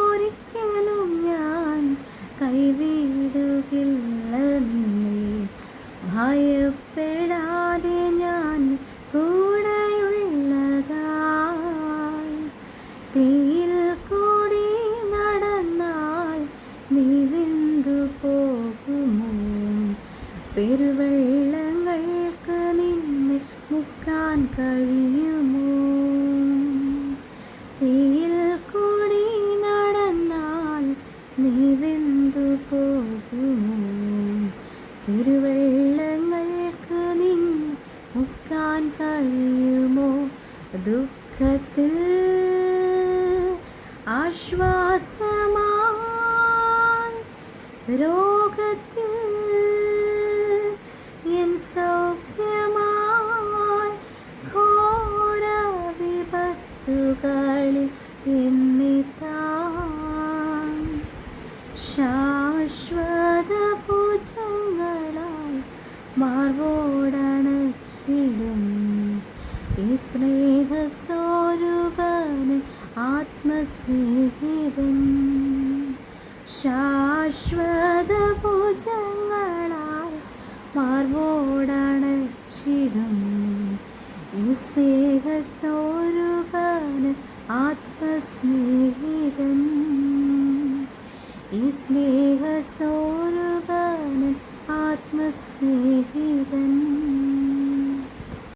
ഒരിക്കലും ഞാൻ കൈവിടുകില്ല നിന്നെ. ഭയപ്പെടാതെ ഞാൻ കൂടെയുള്ളതായി. തീയിൽ കൂടി നടന്നാൽ നീ വെന്തു പോകുമോ? പെരുവെള്ളങ്ങൾക്ക് നിന്നെ മുക്കാൻ കഴിയുമോ? തീയിൽ കൂടി നടന്നാൽ നീ വെന്തു പോകുമോ? പെരുവെള്ളങ്ങൾക്ക് നിന്നെ മുക്കാൻ കഴിയുമോ? ദുഃഖത്തിൽ ആശ്വാസമായി, രോഗത്തിൽ എൻ സൗഖ്യമായി, ഘോര വിപത്തുകളിൽ എന്നെ താൻ ശാശ്വത ഭുജങ്ങളാൽ മാർവോടണച്ചിടും ഈ സ്നേഹസ്വരൂപൻ ആത്മസ്നേഹിതൻ. ശാശ്വത ഭുജങ്ങളാൽ മാർവോടണച്ചിടും ഈ സ്നേഹസ്വരൂപൻ ആത്മസ്നേഹിതൻ. ഈ സ്നേഹസ്വരൂപൻ ആത്മസ്നേഹിതൻ.